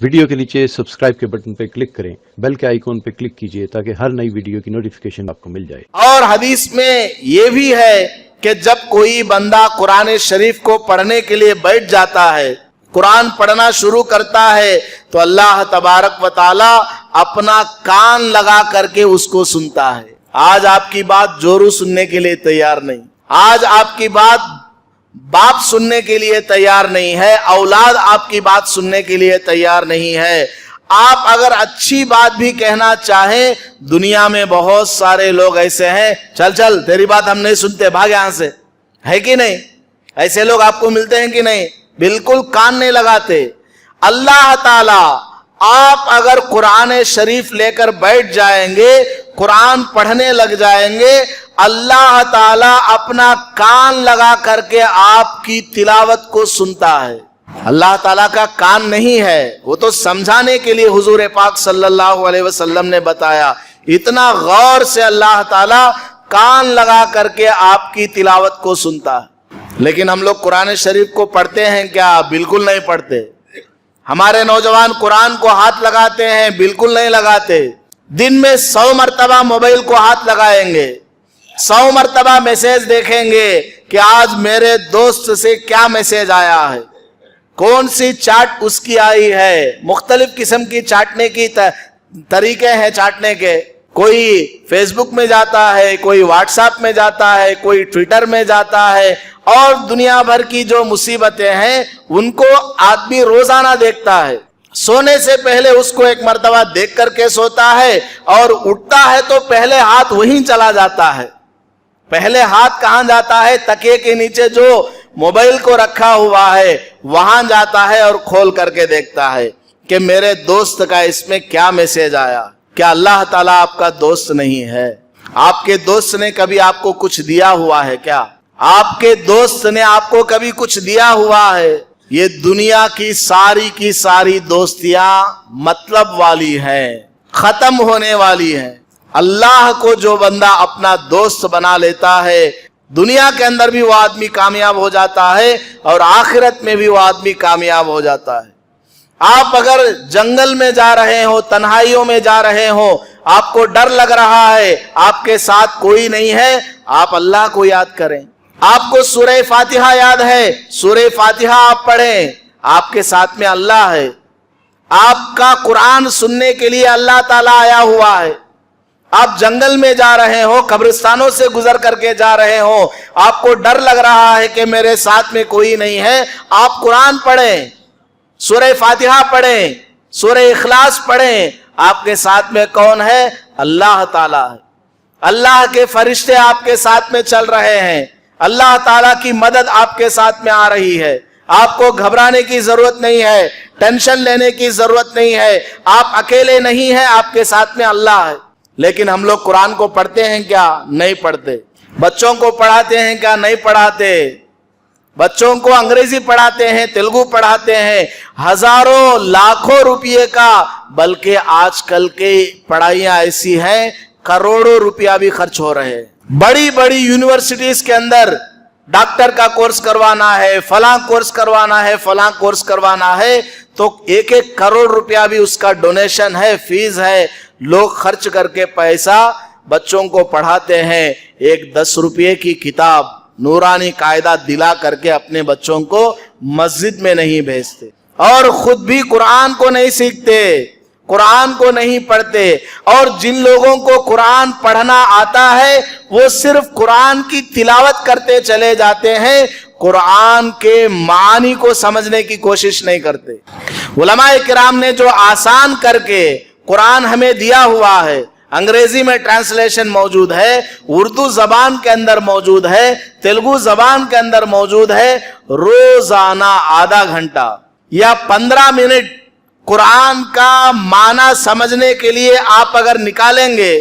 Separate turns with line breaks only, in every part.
Video के नीचे subscribe के बटन पे क्लिक करें, बेल के आइकॉन पे क्लिक कीजिए ताकि हर नई वीडियो की नोटिफिकेशन आपको मिल जाए।
और हदीस में ये भी है कि जब कोई बंदा कुरान शरीफ को पढ़ने के लिए बैठ जाता है, कुरान पढ़ना शुरू करता है, तो अल्लाह तबारक व ताला अपना कान लगा करके उसको सुनता है। आज आपकी बात जोरू सुनने के लिए तैयार नहीं, आज आपकी बात बाप सुनने के लिए तैयार नहीं है, औलाद आपकी बात सुनने के लिए तैयार नहीं है। आप अगर अच्छी बात भी कहना चाहें, दुनिया में बहुत सारे लोग ऐसे हैं, चल चल तेरी बात हम नहीं सुनते, भाग यहां से, है कि नहीं? ऐसे लोग आपको मिलते हैं कि नहीं? बिल्कुल कान नहीं लगाते। अल्लाह ताला, आप अगर कुरान शरीफ लेकर बैठ जाएंगे, कुरान पढ़ने लग जाएंगे, अल्लाह ताला अपना कान लगा करके आपकी तिलावत को सुनता है। अल्लाह ताला का कान नहीं है, वो तो समझाने के लिए हुजूर पाक सल्लल्लाहु अलैहि वसल्लम ने बताया। इतना गौर से अल्लाह ताला कान लगा करके आपकी तिलावत को सुनता है। लेकिन हम लोग कुरान शरीफ को पढ़ते हैं क्या? बिल्कुल नहीं पढ़ते। हमारे नौजवान कुरान को हाथ लगाते हैं? बिल्कुल नहीं लगाते। दिन में 100 मरतबा मोबाइल को हाथ लगाएंगे, 100 मरतबा मैसेज देखेंगे कि आज मेरे दोस्त से क्या मैसेज आया है, कौन सी चाट उसकी आई है। मुख्तलिफ किस्म की चाटने की तरीके हैं चाटने के। कोई फेसबुक में जाता है, कोई व्हाट्सएप में जाता है, कोई ट्विटर में जाता है, और दुनिया भर की जो मुसीबतें हैं उनको आदमी रोजाना देखता है। सोने से पहले उसको एक मर्तबा देख करके सोता है, और उठता है तो पहले हाथ वहीं चला जाता है। पहले हाथ कहां जाता है? तकिए के नीचे जो मोबाइल को रखा हुआ है वहां जाता है और खोल करके देखता है कि मेरे दोस्त का इसमें क्या मैसेज आया। क्या अल्लाह ताला आपका दोस्त नहीं है? आपके दोस्त ने कभी आपको कुछ दिया हुआ है क्या? आपके दोस्त ने आपको कभी कुछ दिया हुआ है? ये दुनिया की सारी दोस्तियां मतलब वाली हैं, खत्म होने वाली हैं। अल्लाह को जो बंदा अपना दोस्त बना लेता है, दुनिया के अंदर भी वो आदमी कामयाब हो जाता है और आखिरत में भी वो आदमी कामयाब हो जाता है। आप अगर जंगल में जा रहे हो, तन्हाइयों में जा रहे हो, आपको डर लग रहा है, आपके साथ कोई नहीं है, आप अल्लाह को याद करें। आपको सूरह फातिहा याद है, सूरह फातिहा आप पढ़ें, आपके साथ में अल्लाह है। आपका कुरान सुनने के लिए अल्लाह ताला आया हुआ है। आप जंगल में जा रहे हो, कब्रिस्तानों से गुजर करके जा रहे हो, आपको डर लग रहा है कि मेरे साथ में कोई नहीं है, आप कुरान पढ़ें, सूरह फातिहा पढ़ें, सूरह इखलास पढ़ें। आपके साथ में कौन है? अल्लाह ताला है। अल्लाह के फरिश्ते आपके साथ में चल रहे हैं, अल्लाह ताला की मदद आपके साथ में आ रही है। आपको घबराने की जरूरत नहीं है, टेंशन लेने की जरूरत नहीं है, आप अकेले नहीं हैं, आपके साथ में अल्लाह है। लेकिन हम लोग कुरान को पढ़ते हैं क्या? नहीं पढ़ते। बच्चों को पढ़ाते हैं क्या? नहीं पढ़ाते। बच्चों को अंग्रेजी पढ़ाते हैं, तेलुगु पढ़ाते हैं, हजारों लाखों रुपये का, बल्कि आजकल के पढ़ाइयां ऐसी हैं करोड़ों रुपया भी खर्च हो रहे हैं। बड़ी बड़ी यूनिवर्सिटीज के अंदर डॉक्टर का कोर्स करवाना है, फलां कोर्स करवाना है, फलां कोर्स करवाना है, तो 1-1 करोड़ रुपया भी उसका डोनेशन है, फीस है। लोग खर्च करके पैसा बच्चों को पढ़ाते हैं। एक 10 रुपये की किताब नूरानी कायदा दिला करके अपने बच्चों को मस्जिद में नहीं भेजते, और खुद भी कुरान को नहीं सीखते, कुरान को नहीं पढ़ते। और जिन लोगों को कुरान पढ़ना आता है वो सिर्फ कुरान की तिलावत करते चले जाते हैं, कुरान के मानी को समझने की कोशिश नहीं करते। उलमाए किराम ने जो आसान करके कुरान हमें दिया हुआ है, अंग्रेजी में ट्रांसलेशन मौजूद है, उर्दू जबान के अंदर मौजूद है, तेलुगु जबान के अंदर मौजूद है, रोजाना आधा घंटा या 15 मिनट कुरान का माना समझने के लिए आप अगर निकालेंगे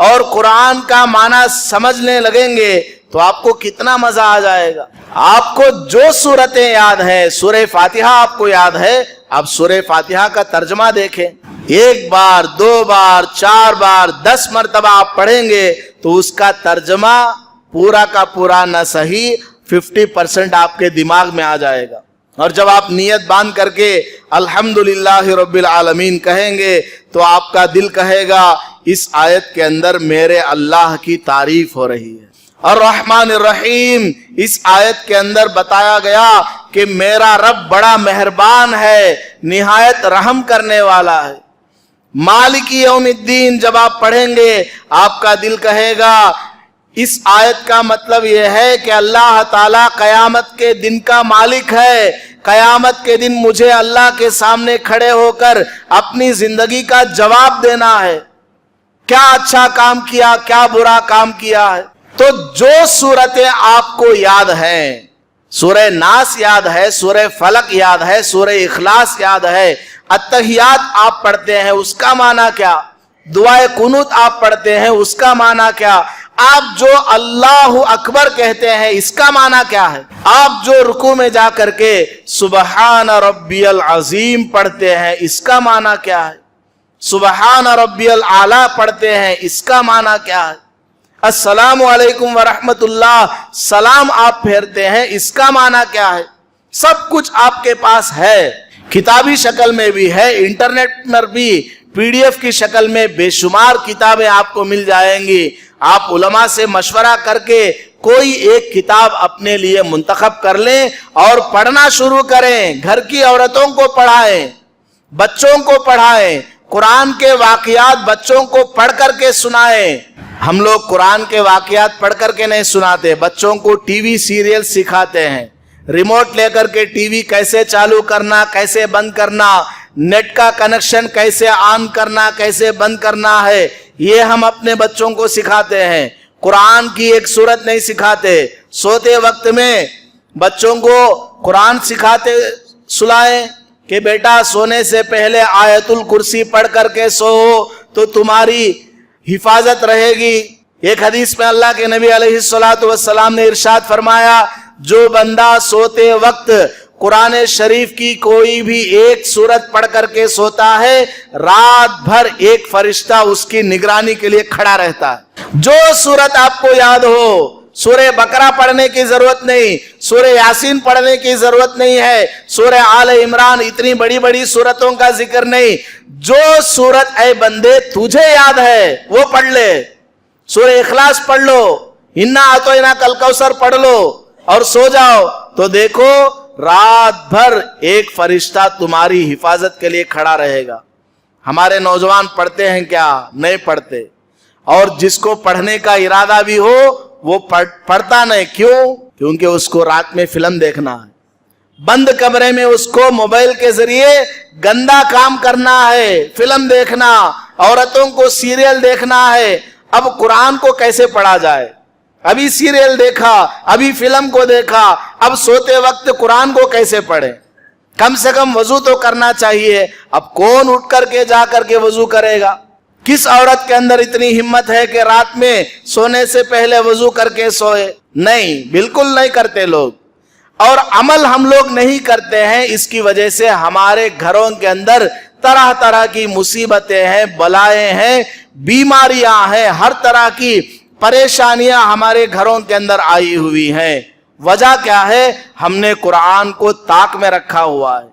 और कुरान का माना समझने लगेंगे तो आपको कितना मजा आ जाएगा। आपको जो सूरतें याद है, सूरह फातिहा आपको याद है, आप सूरह फातिहा का तर्जमा देखें। 1 बार, 2 बार, 4 बार, 10 मरतबा आप पढ़ेंगे तो उसका तर्जमा पूरा का पूरा न सही 50% आपके दिमाग में आ जाएगा। اور جب آپ نیت باندھ کر کے الحمدللہ رب العالمین کہیں گے تو آپ کا دل کہے گا اس آیت کے اندر میرے اللہ کی تعریف ہو رہی ہے. اور الرحمن الرحیم اس آیت کے اندر بتایا گیا کہ میرا رب بڑا مہربان ہے، نہایت رحم کرنے والا ہے. مالک یوم الدین جب آپ پڑھیں گے آپ کا دل کہے گا اس آیت کا مطلب یہ ہے کہ اللہ تعالیٰ قیامت کے دن کا مالک ہے. قیامت کے دن مجھے اللہ کے سامنے کھڑے ہو کر اپنی زندگی کا جواب دینا ہے، کیا اچھا کام کیا کیا برا کام کیا ہے. تو جو سورتیں آپ کو یاد ہیں، سورہ ناس یاد ہے، سورہ فلق یاد ہے، سورہ اخلاص یاد ہے، اتحیات آپ پڑھتے ہیں اس کا معنی کیا، دعائے قنوت آپ پڑھتے ہیں اس کا معنی کیا، آپ جو اللہ اکبر کہتے ہیں اس کا معنی کیا ہے، آپ جو رکوع میں جا کر کے سبحان ربی العظیم پڑھتے ہیں اس کا معنی کیا ہے، سبحان ربی الاعلی پڑھتے ہیں اس کا معنی کیا ہے، السلام علیکم ورحمت اللہ سلام آپ پھیرتے ہیں اس کا معنی کیا ہے. سب کچھ آپ کے پاس ہے، کتابی شکل میں بھی ہے، انٹرنیٹ پر بھی PDF کی شکل میں بے شمار کتابیں آپ کو مل جائیں گی. آپ علماء سے مشورہ کر کے کوئی ایک کتاب اپنے لیے منتخب کر لیں اور پڑھنا شروع کریں. گھر کی عورتوں کو پڑھائیں، بچوں کو پڑھائیں، قرآن کے واقعات بچوں کو پڑھ کر کے سنائیں. ہم لوگ قرآن کے واقعات پڑھ کر کے نہیں سناتے، بچوں کو ٹی وی سیریل سکھاتے ہیں، ریموٹ لے کر کے ٹی وی کیسے چالو کرنا کیسے بند کرنا، نیٹ کا کنیکشن کیسے آن کرنا کیسے بند کرنا ہے، یہ ہم اپنے بچوں کو سکھاتے ہیں. قرآن کی ایک سورت نہیں سکھاتے. سوتے وقت میں بچوں کو قرآن سکھاتے سلائیں کہ بیٹا سونے سے پہلے آیت الکرسی پڑھ کر کے سو تو تمہاری حفاظت رہے گی. ایک حدیث میں اللہ کے نبی علیہ السلام نے ارشاد فرمایا جو بندہ سوتے وقت قرآن شریف کی کوئی بھی ایک سورت پڑھ کر کے سوتا ہے رات بھر ایک فرشتہ اس کی نگرانی کے لیے کھڑا رہتا ہے. جو سورت آپ کو یاد ہو، سورہ بقرہ پڑھنے کی ضرورت نہیں، سورہ یاسین پڑھنے کی ضرورت نہیں ہے، سورہ آل عمران اتنی بڑی بڑی سورتوں کا ذکر نہیں، جو سورت اے بندے تجھے یاد ہے وہ پڑھ لے. سورہ اخلاص پڑھ لو، انا اعطیناک الکوثر پڑھ لو اور سو جاؤ تو دیکھو رات بھر ایک فرشتہ تمہاری حفاظت کے لیے کھڑا رہے گا. ہمارے نوجوان پڑھتے ہیں کیا؟ نہیں پڑھتے. اور جس کو پڑھنے کا ارادہ بھی ہو وہ پڑھتا نہیں. کیوں؟ کیونکہ اس کو رات میں فلم دیکھنا ہے، بند کمرے میں اس کو موبائل کے ذریعے گندا کام کرنا ہے، فلم دیکھنا، عورتوں کو سیریل دیکھنا ہے. اب قرآن کو کیسے پڑھا جائے؟ ابھی سیریل دیکھا، ابھی فلم کو دیکھا، اب سوتے وقت قرآن کو کیسے پڑھیں؟ کم سے کم وضو تو کرنا چاہیے. اب کون اٹھ کر کے جا کر کے وضو کرے گا؟ کس عورت کے اندر اتنی ہمت ہے کہ رات میں سونے سے پہلے وضو کر کے سوئے؟ نہیں، بالکل نہیں کرتے لوگ. اور عمل ہم لوگ نہیں کرتے ہیں، اس کی وجہ سے ہمارے گھروں کے اندر طرح طرح کی مصیبتیں ہیں، بلائیں ہیں، بیماریاں ہیں، ہر طرح کی پریشانیاں ہمارے گھروں کے اندر آئی ہوئی ہیں. وجہ کیا ہے؟ ہم نے قرآن کو طاق میں رکھا ہوا ہے.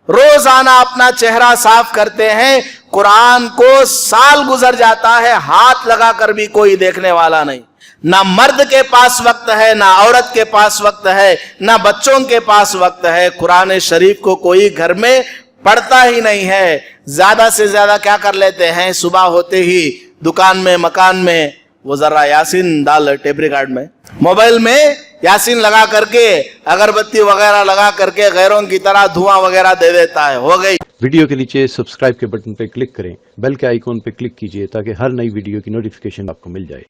روزانہ اپنا چہرہ صاف کرتے ہیں، قرآن کو سال گزر جاتا ہے ہاتھ لگا کر بھی کوئی دیکھنے والا نہیں. نہ مرد کے پاس وقت ہے، نہ عورت کے پاس وقت ہے، نہ بچوں کے پاس وقت ہے. قرآن شریف کو کوئی گھر میں پڑھتا ہی نہیں ہے. زیادہ سے زیادہ کیا کر لیتے ہیں؟ صبح ہوتے ہی دکان میں مکان میں وہ ذرا یاسین ڈال ٹیپ ریکارڈ میں، موبائل میں یاسین لگا کر کے اگربتی وغیرہ لگا کر کے غیروں کی طرح دھواں وغیرہ دے دیتا ہے. ہو گئی.
ویڈیو کے نیچے سبسکرائب کے بٹن پہ کلک کریں، بیل کے آئیکن پہ کلک کیجئے تاکہ ہر نئی ویڈیو کی نوٹیفیکیشن آپ کو مل جائے.